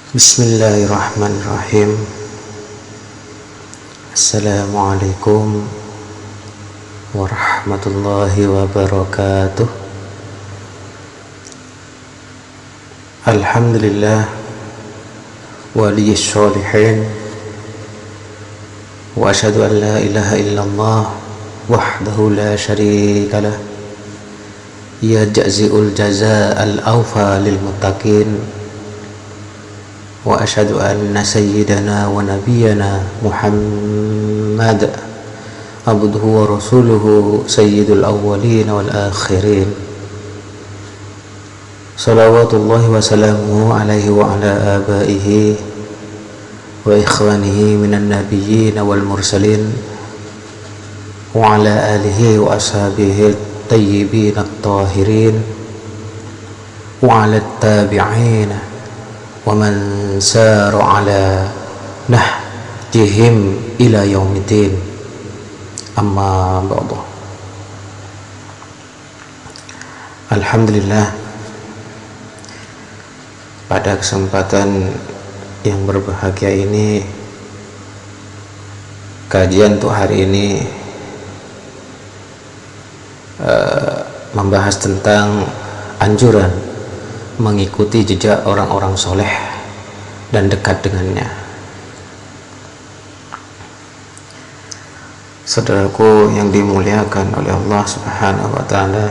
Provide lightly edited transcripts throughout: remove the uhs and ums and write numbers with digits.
Bismillahirrahmanirrahim. Assalamualaikum warahmatullahi wabarakatuh. Alhamdulillah waliyis sholihin, wa asyhadu an la ilaha illallah wahdahu la syarika lah, yajzi'ul jazaa'al awfa lil muttaqin. Wa asyhadu anna sayyidana wa nabiyyana Muhammad abduhu wa rasuluhu sayyidul awwalin wal akhirin. Salawatullahi wa salamuhu alaihi wa ala abaihi wa ikhwanihi minan nabiyyin wal mursalin wa ala alihi wa ashabihi at-tayyibin at-tahirin wa ala at-tabi'in wa man saru ala nahjihim ila yaumiddin. Amma ba'du. Alhamdulillah, pada kesempatan yang berbahagia ini, kajian untuk hari ini membahas tentang anjuran mengikuti jejak orang-orang soleh dan dekat dengannya. Saudaraku yang dimuliakan oleh Allah Subhanahu wa Ta'ala,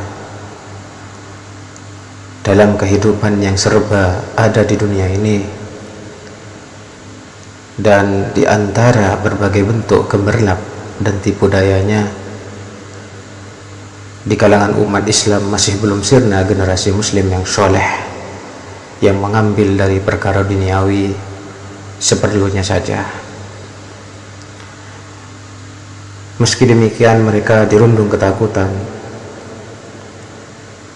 dalam kehidupan yang serba ada di dunia ini, dan di antara berbagai bentuk gemerlap dan tipu dayanya, di kalangan umat Islam masih belum sirna generasi muslim yang soleh, yang mengambil dari perkara duniawi seperlunya saja. Meski demikian, mereka dirundung ketakutan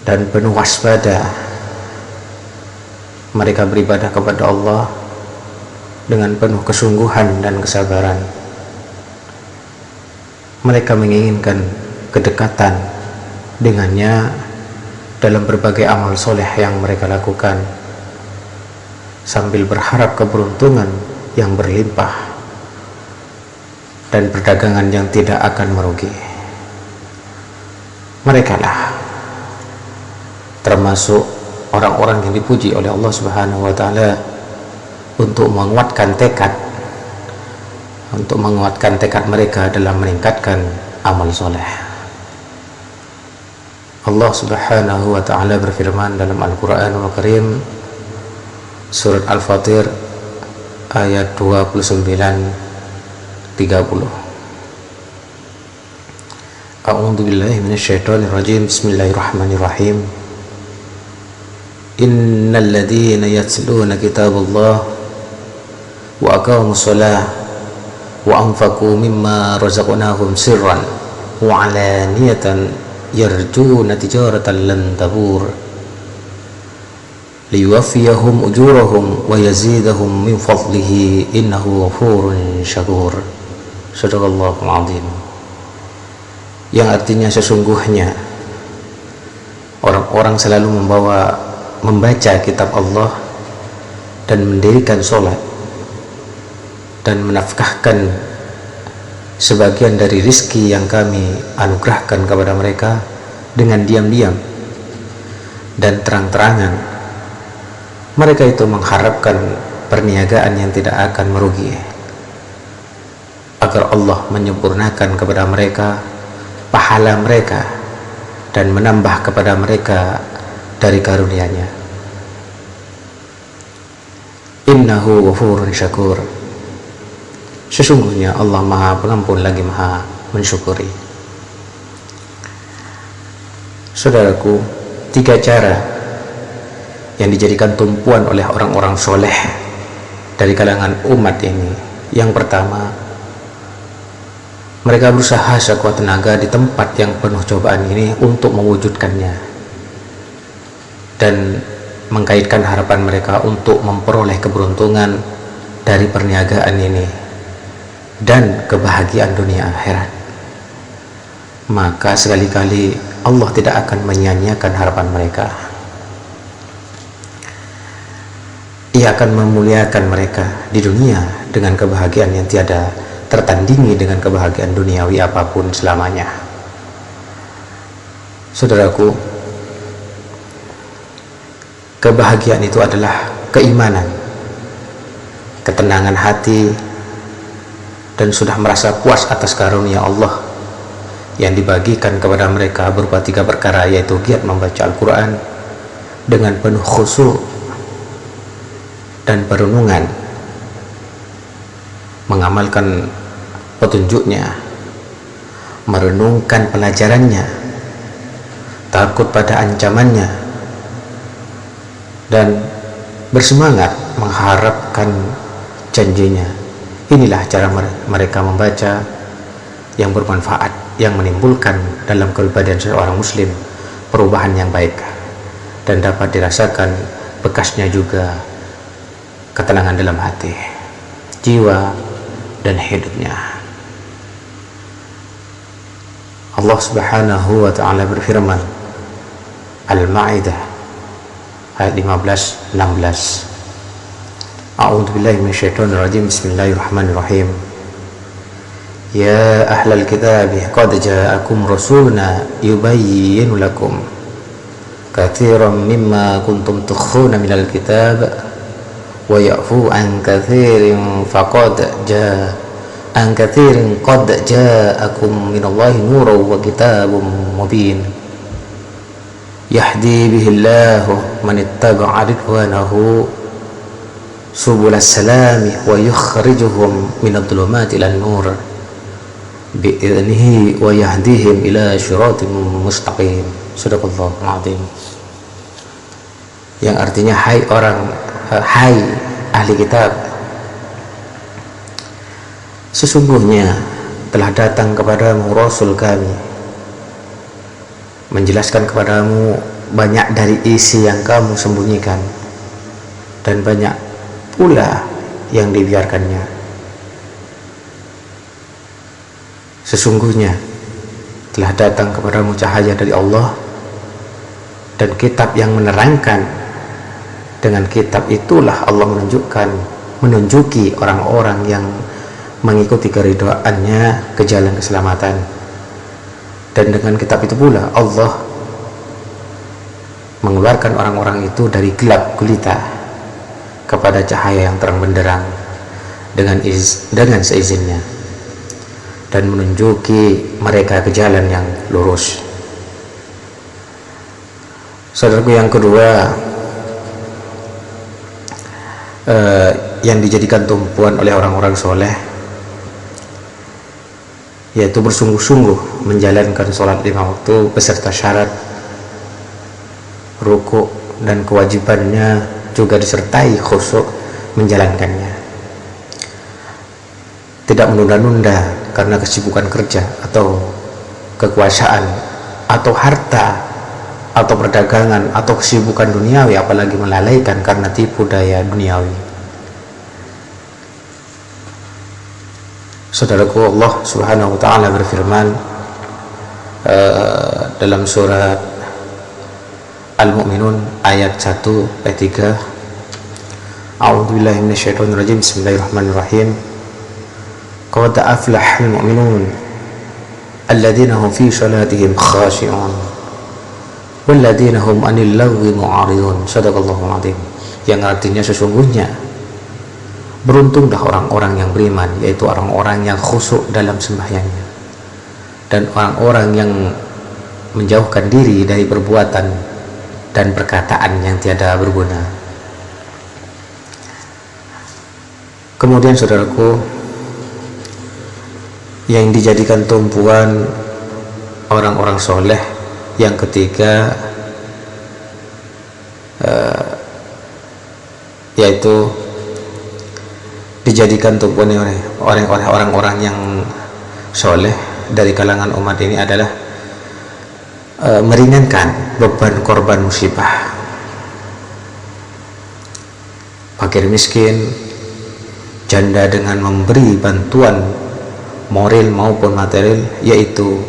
dan penuh waspada. Mereka beribadah kepada Allah dengan penuh kesungguhan dan kesabaran. Mereka menginginkan kedekatan dengannya dalam berbagai amal soleh yang mereka lakukan, sambil berharap keberuntungan yang berlimpah dan perdagangan yang tidak akan merugi. Mereka lah termasuk orang-orang yang dipuji oleh Allah Subhanahu wa Ta'ala untuk menguatkan tekad mereka dalam meningkatkan amal soleh. Allah Subhanahu wa Ta'ala berfirman dalam Al-Quranul Karim, Surat Al-Fatir ayat 29-30. A'udzu billahi minasyaitonir rajim. Bismillahirrahmanirrahim. Innal ladzina yatluna kitaballah wa aqamus shalah wa anfaqu mimma razaqnahum sirran wa alaniyatan yarjuna tijaratan lan tabur liyuwaffiyahum ujurahum wa yazidahum min fadlihi innahu ghafurun syakur. Shadaqallahul azim. Yang artinya, sesungguhnya orang-orang selalu membaca kitab Allah dan mendirikan sholat dan menafkahkan sebagian dari rizki yang kami anugerahkan kepada mereka dengan diam-diam dan terang-terangan. Mereka itu mengharapkan perniagaan yang tidak akan merugi, agar Allah menyempurnakan kepada mereka pahala mereka dan menambah kepada mereka dari karunia-Nya. Innahu ghafurun syakur. Sesungguhnya Allah Maha Pengampun lagi Maha Mensyukuri. Saudaraku, 3 cara yang dijadikan tumpuan oleh orang-orang soleh dari kalangan umat ini. Yang pertama, mereka berusaha sekuat tenaga di tempat yang penuh cobaan ini untuk mewujudkannya dan mengkaitkan harapan mereka untuk memperoleh keberuntungan dari perniagaan ini dan kebahagiaan dunia akhirat. Maka sekali-kali Allah tidak akan menyia-nyiakan harapan mereka. Ia akan memuliakan mereka di dunia dengan kebahagiaan yang tiada tertandingi dengan kebahagiaan duniawi apapun selamanya. Saudaraku, kebahagiaan itu adalah keimanan, ketenangan hati, dan sudah merasa puas atas karunia Allah yang dibagikan kepada mereka berupa 3 perkara, yaitu giat membaca Al-Quran dengan penuh khusyuk dan perenungan, mengamalkan petunjuknya, merenungkan pelajarannya, takut pada ancamannya, dan bersemangat mengharapkan janjinya. Inilah cara mereka membaca yang bermanfaat, yang menimbulkan dalam kepribadian seorang muslim perubahan yang baik, dan dapat dirasakan bekasnya juga ketenangan dalam hati, jiwa, dan hidupnya. Allah Subhanahu wa ta'ala berfirman, Al-Ma'idah ayat 15-16. A'udzu billahi minasyaitonir rajim. Bismillahirrahmanirrahim. Ya ahlal kitabi qad ja'akum rasuluna yubayyinu lakum katsiran mimma kuntum tukhfuna minal kitab wa ya'fu an katsirin qad ja'akum minallahi nurun wa kitabun mubin yahdi bihillahu man ittaba'a ridwanahu subulas salami wa yukhrijuhum minadh-dhulumati ilan nur bi'idnihi wa yahdihim ila syiratin mustaqim. Shadaqallahul azim. Yang artinya, hai ahli kitab, sesungguhnya telah datang kepadamu Rasul kami menjelaskan kepadamu banyak dari isi yang kamu sembunyikan dan banyak pula yang dibiarkannya. Sesungguhnya telah datang kepadamu cahaya dari Allah dan kitab yang menerangkan. Dengan kitab itulah Allah menunjuki orang-orang yang mengikuti keridhaannya ke jalan keselamatan. Dan dengan kitab itu pula Allah mengeluarkan orang-orang itu dari gelap gulita kepada cahaya yang terang benderang dengan seizinnya, dan menunjuki mereka ke jalan yang lurus. Saudaraku, yang kedua yang dijadikan tumpuan oleh orang-orang soleh, yaitu bersungguh-sungguh menjalankan sholat 5 waktu beserta syarat, rukuk, dan kewajibannya juga disertai khusyuk menjalankannya. Tidak menunda-nunda karena kesibukan kerja atau kekuasaan atau harta atau perdagangan atau kesibukan duniawi, apalagi melalaikan karena tipu daya duniawi. Saudaraku, Allah Subhanahu wa ta'ala berfirman dalam surat Al-Mu'minun ayat 1 ayat 3. A'udzu billahi minasyaitonir rajim. Bismillahirrahmanirrahim. Qad aflahal mu'minun alladzina hum fi salatihim khashi'un walladzina hum 'anil lagwi mu'ridun. Shadaqallahul azim. Yang artinya, sesungguhnya beruntunglah orang-orang yang beriman, yaitu orang-orang yang khusyuk dalam sembahyangnya, dan orang-orang yang menjauhkan diri dari perbuatan dan perkataan yang tiada berguna. Kemudian saudaraku, yang dijadikan tumpuan orang-orang soleh yang ketiga, yaitu dijadikan tumpuan oleh orang-orang yang soleh dari kalangan umat ini adalah meringankan beban korban musibah, fakir miskin, janda, dengan memberi bantuan moral maupun material, yaitu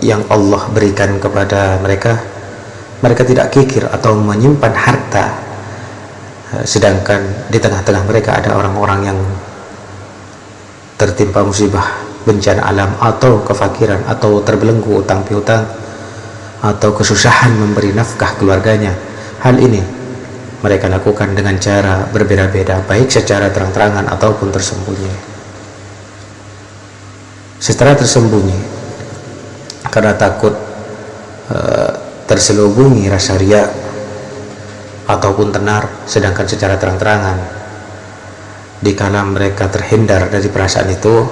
yang Allah berikan kepada mereka. Mereka tidak kikir atau menyimpan harta sedangkan di tengah-tengah mereka ada orang-orang yang tertimpa musibah, bencana alam, atau kefakiran, atau terbelenggu utang piutang, atau kesusahan memberi nafkah keluarganya. Hal ini mereka lakukan dengan cara berbeda-beda, baik secara terang-terangan ataupun tersembunyi. Secara tersembunyi karena takut terselubungi rasa riya ataupun tenar, sedangkan secara terang-terangan dikala mereka terhindar dari perasaan itu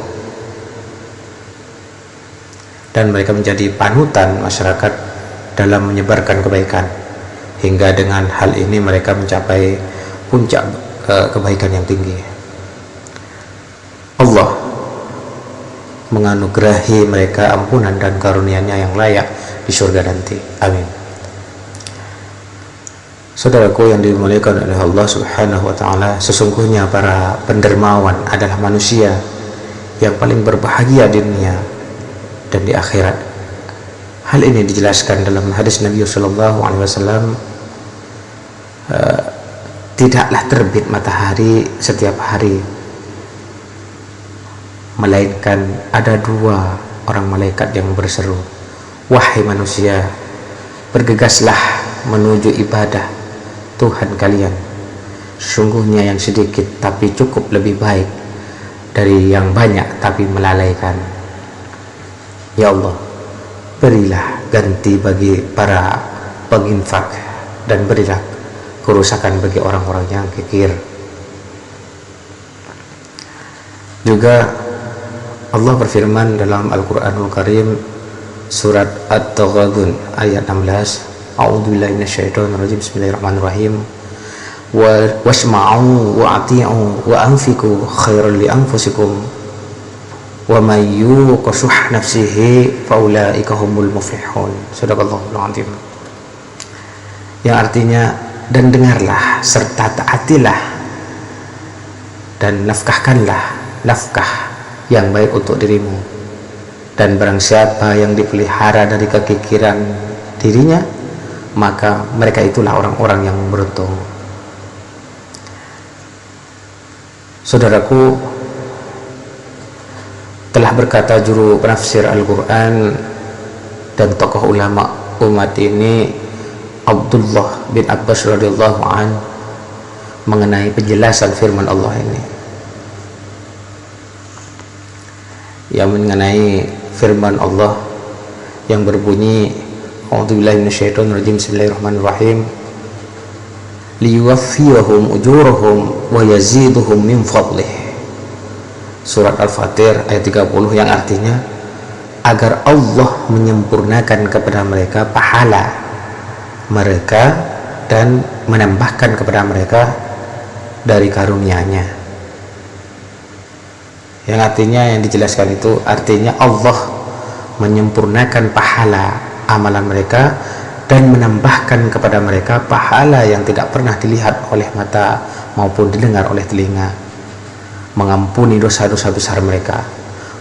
dan mereka menjadi panutan masyarakat dalam menyebarkan kebaikan, hingga dengan hal ini mereka mencapai puncak kebaikan yang tinggi. Allah menganugerahi mereka ampunan dan karunia-Nya yang layak di surga nanti. Amin. Saudaraku yang dimuliakan oleh Allah Subhanahu wa taala, sesungguhnya para pendermawan adalah manusia yang paling berbahagia di dunia dan di akhirat. Hal ini dijelaskan dalam hadis Nabi sallallahu alaihi wasallam, tidaklah terbit matahari setiap hari melainkan ada dua orang malaikat yang berseru, wahai manusia, bergegaslah menuju ibadah Tuhan kalian. Sesungguhnya yang sedikit tapi cukup lebih baik dari yang banyak tapi melalaikan. Ya Allah, berilah ganti bagi para penginfak dan berilah kerusakan bagi orang-orang yang kikir. Juga Allah berfirman dalam Al-Quranul Karim, surat At-Taghabun ayat 16, A'udzubillahi minasyaitonirrajim, bismillahirrahmanirrahim, wasma'u wa ati'u wa anfiqu khairan li anfusikum wa may yuqa shuhha nafsihi fa ulaika humul muflihun. Shadaqallahul azim. Yang artinya, dan dengarlah serta taatilah dan nafkahkanlah nafkah yang baik untuk dirimu, dan barang siapa yang dipelihara dari kekikiran dirinya, maka mereka itulah orang-orang yang beruntung. Saudaraku, telah berkata juru penafsir Al-Quran dan tokoh ulama umat ini, Abdullah bin Abbas radhiyallahu an, mengenai penjelasan firman Allah ini, yang mengenai firman Allah yang berbunyi, A'udzubillahi minasyaitonirrajim, bismillahirrahmanirrahim, liyuwaffiyahum ujurahum wa yaziduhum min fadlih. Surat Al-Fatir ayat 30, yang artinya agar Allah menyempurnakan kepada mereka pahala mereka dan menambahkan kepada mereka dari karunia-Nya. Yang artinya, yang dijelaskan itu artinya Allah menyempurnakan pahala amalan mereka dan menambahkan kepada mereka pahala yang tidak pernah dilihat oleh mata maupun didengar oleh telinga, mengampuni dosa-dosa besar mereka,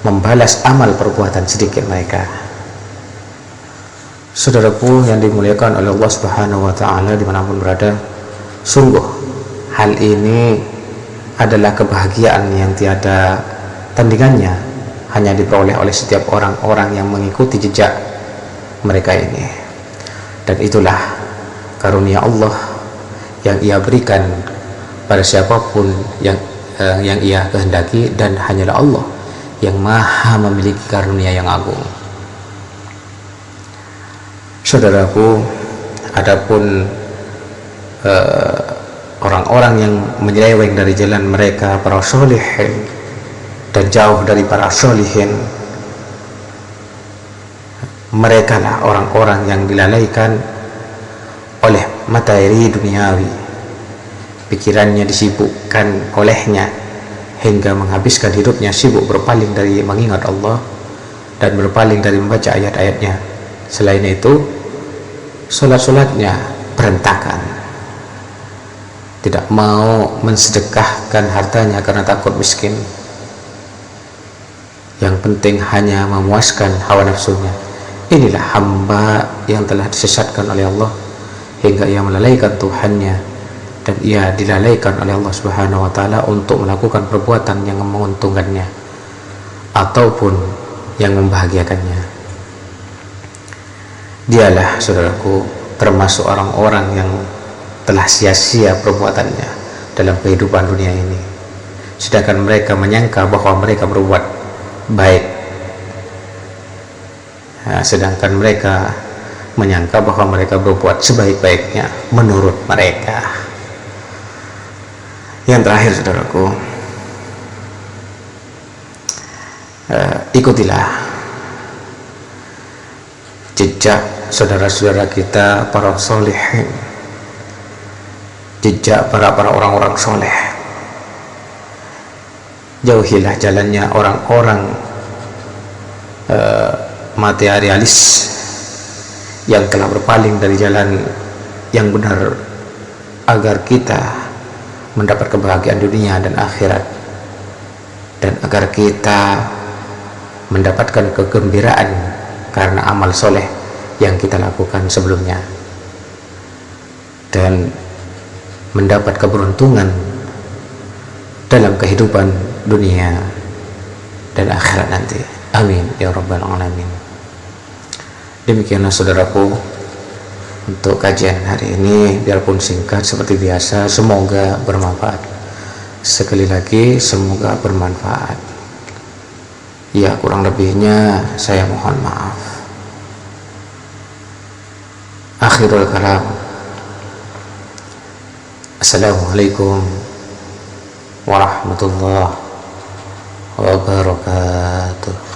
membalas amal perbuatan sedikit mereka. Saudaraku yang dimuliakan oleh Allah Subhanahu wa taala dimanapun berada, sungguh hal ini adalah kebahagiaan yang tiada tandingannya, hanya diperoleh oleh setiap orang-orang yang mengikuti jejak mereka ini. Dan itulah karunia Allah yang Ia berikan pada siapapun yang Ia kehendaki, dan hanyalah Allah yang maha memiliki karunia yang agung. Saudaraku, adapun orang-orang yang menyeleweng dari jalan mereka para sholihin dan jauh dari para sholihin, mereka lah orang-orang yang dilalaikan oleh materi duniawi, pikirannya disibukkan olehnya hingga menghabiskan hidupnya sibuk berpaling dari mengingat Allah dan berpaling dari membaca ayat-ayatnya. Selain itu, solat-solatnya berantakan, tidak mau mensedekahkan hartanya karena takut miskin, yang penting hanya memuaskan hawa nafsunya. Inilah hamba yang telah disesatkan oleh Allah hingga ia melalaikan Tuhannya dan ia dilalaikan oleh Allah Subhanahu wa taala untuk melakukan perbuatan yang menguntungkannya ataupun yang membahagiakannya. Dialah, saudaraku, termasuk orang-orang yang telah sia-sia perbuatannya dalam kehidupan dunia ini, sedangkan mereka menyangka bahwa mereka berbuat baik. Sedangkan mereka menyangka bahwa mereka berbuat sebaik-baiknya menurut mereka. Yang terakhir, saudaraku, ikutilah jejak saudara-saudara kita para solihin, jejak para orang-orang soleh. Jauhilah jalannya orang-orang materialis yang telah berpaling dari jalan yang benar, agar kita mendapat kebahagiaan dunia dan akhirat, dan agar kita mendapatkan kegembiraan karena amal soleh yang kita lakukan sebelumnya, dan mendapat keberuntungan dalam kehidupan dunia dan akhirat nanti. Amin ya rabbal alamin. Demikianlah, saudaraku, untuk kajian hari ini, biarpun singkat seperti biasa, semoga bermanfaat. Sekali lagi, semoga bermanfaat. Ya, kurang lebihnya saya mohon maaf. Akhirul kalam, assalamualaikum warahmatullahi wabarakatuh.